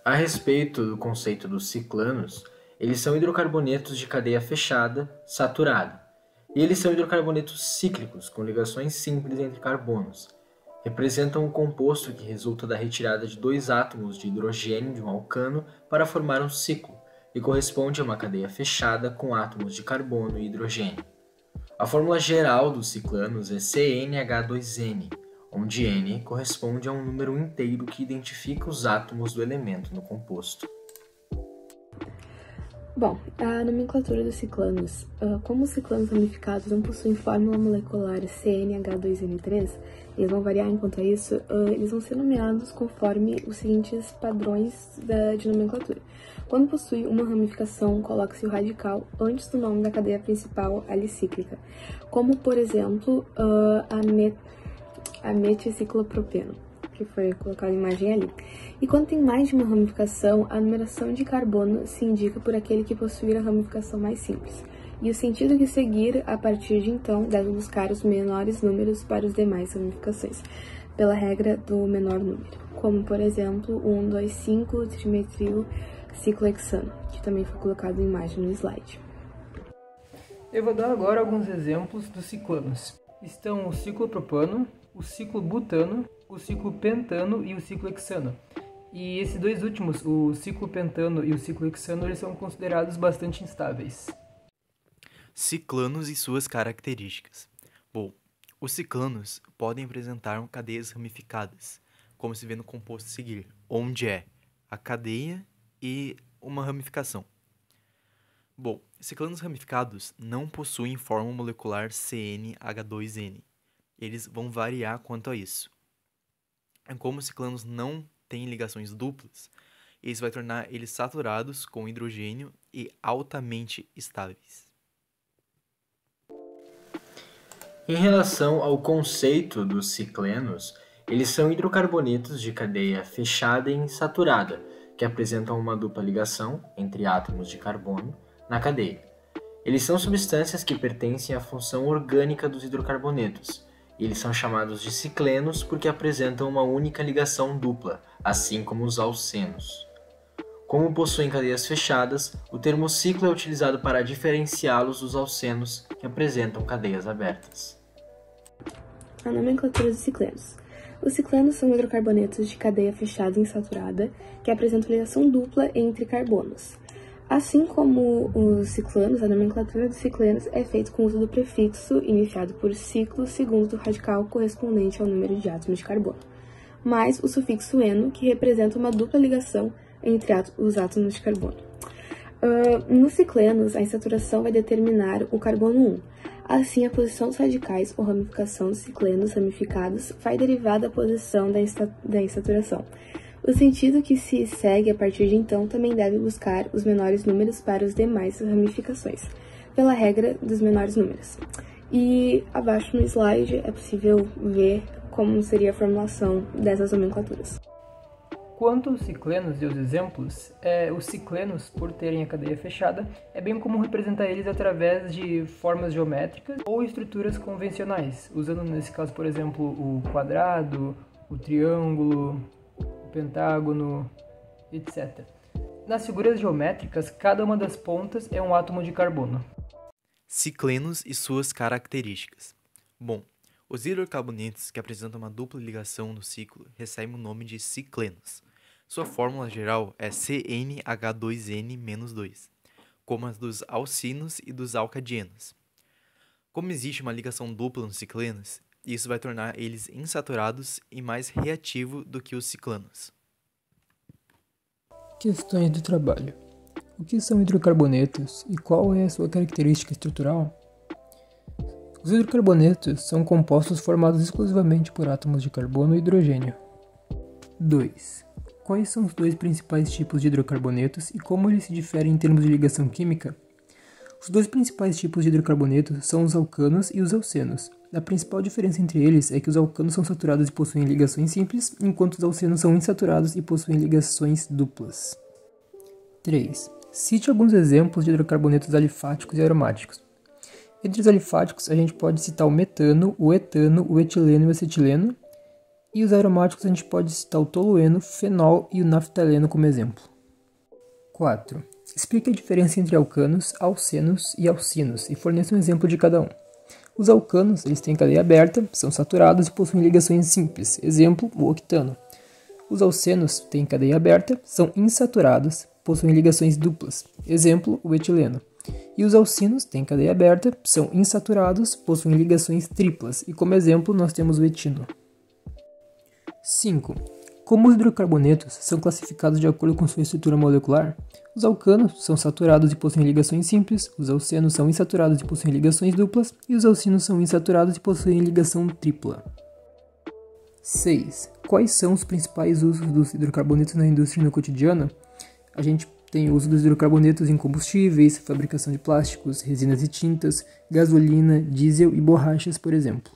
A respeito do conceito dos ciclanos, eles são hidrocarbonetos de cadeia fechada, saturada. E eles são hidrocarbonetos cíclicos, com ligações simples entre carbonos. Representam um composto que resulta da retirada de dois átomos de hidrogênio de um alcano para formar um ciclo, e corresponde a uma cadeia fechada com átomos de carbono e hidrogênio. A fórmula geral dos ciclanos é CnH2n, onde N corresponde a um número inteiro que identifica os átomos do elemento no composto. Bom, a nomenclatura dos ciclanos. Como os ciclanos ramificados não possuem fórmula molecular CnH2n3, eles vão variar enquanto a isso, eles vão ser nomeados conforme os seguintes padrões de nomenclatura. Quando possui uma ramificação, coloca-se o radical antes do nome da cadeia principal alicíclica, como, por exemplo, a meticiclopropeno, que foi colocada a imagem ali. E quando tem mais de uma ramificação, a numeração de carbono se indica por aquele que possuir a ramificação mais simples. E o sentido que seguir, a partir de então, deve buscar os menores números para as demais ramificações, pela regra do menor número, como, por exemplo, o 1,2,5-trimetil ciclohexano, que também foi colocado em imagem no slide. Eu vou dar agora alguns exemplos dos ciclanos. Estão o ciclopropano, o ciclobutano, o ciclopentano e o ciclohexano. E esses dois últimos, o ciclopentano e o ciclohexano, eles são considerados bastante instáveis. Ciclanos e suas características. Bom, os ciclanos podem apresentar cadeias ramificadas, como se vê no composto a seguir, onde é a cadeia e uma ramificação. Bom, ciclanos ramificados não possuem fórmula molecular CnH2n. Eles vão variar quanto a isso. Como os ciclanos não têm ligações duplas, isso vai tornar eles saturados com hidrogênio e altamente estáveis. Em relação ao conceito dos ciclenos, eles são hidrocarbonetos de cadeia fechada e insaturada, que apresentam uma dupla ligação entre átomos de carbono na cadeia. Eles são substâncias que pertencem à função orgânica dos hidrocarbonetos, e eles são chamados de ciclenos porque apresentam uma única ligação dupla, assim como os alcenos. Como possuem cadeias fechadas, o termo ciclo é utilizado para diferenciá-los dos alcenos, que apresentam cadeias abertas. A nomenclatura dos ciclenos. Os ciclenos são hidrocarbonetos de cadeia fechada e insaturada que apresentam ligação dupla entre carbonos. Assim como os ciclanos, a nomenclatura dos ciclenos é feita com o uso do prefixo iniciado por ciclo segundo do radical correspondente ao número de átomos de carbono, mais o sufixo eno, que representa uma dupla ligação entre os átomos de carbono. Nos ciclenos, a insaturação vai determinar o carbono 1. Assim, a posição dos radicais ou ramificação dos ciclenos ramificados vai derivar da posição da insaturação. O sentido que se segue a partir de então também deve buscar os menores números para as demais ramificações, pela regra dos menores números. E abaixo no slide é possível ver como seria a formulação dessas nomenclaturas. Quanto aos ciclenos e os exemplos, os ciclenos, por terem a cadeia fechada, é bem comum representar eles através de formas geométricas ou estruturas convencionais, usando nesse caso, por exemplo, o quadrado, o triângulo, o pentágono, etc. Nas figuras geométricas, cada uma das pontas é um átomo de carbono. Ciclenos e suas características. Bom, os hidrocarbonetos que apresentam uma dupla ligação no ciclo recebem o nome de ciclenos. Sua fórmula geral é CnH2n-2, como as dos alcinos e dos alcadienos. Como existe uma ligação dupla nos ciclenos, isso vai tornar eles insaturados e mais reativo do que os ciclanos. Questões do trabalho. O que são hidrocarbonetos e qual é a sua característica estrutural? Os hidrocarbonetos são compostos formados exclusivamente por átomos de carbono e hidrogênio. 2. Quais são os dois principais tipos de hidrocarbonetos e como eles se diferem em termos de ligação química? Os dois principais tipos de hidrocarbonetos são os alcanos e os alcenos. A principal diferença entre eles é que os alcanos são saturados e possuem ligações simples, enquanto os alcenos são insaturados e possuem ligações duplas. 3. Cite alguns exemplos de hidrocarbonetos alifáticos e aromáticos. Entre os alifáticos, a gente pode citar o metano, o etano, o etileno e o acetileno. E os aromáticos a gente pode citar o tolueno, fenol e o naftaleno como exemplo. 4. Explique a diferença entre alcanos, alcenos e alcinos e forneça um exemplo de cada um. Os alcanos eles têm cadeia aberta, são saturados e possuem ligações simples, exemplo, o octano. Os alcenos têm cadeia aberta, são insaturados, possuem ligações duplas, exemplo, o etileno. E os alcinos têm cadeia aberta, são insaturados, possuem ligações triplas, e como exemplo nós temos o etino. 5. Como os hidrocarbonetos são classificados de acordo com sua estrutura molecular, os alcanos são saturados e possuem ligações simples, os alcenos são insaturados e possuem ligações duplas, e os alcinos são insaturados e possuem ligação tripla. 6. Quais são os principais usos dos hidrocarbonetos na indústria e no cotidiano? A gente tem o uso dos hidrocarbonetos em combustíveis, fabricação de plásticos, resinas e tintas, gasolina, diesel e borrachas, por exemplo.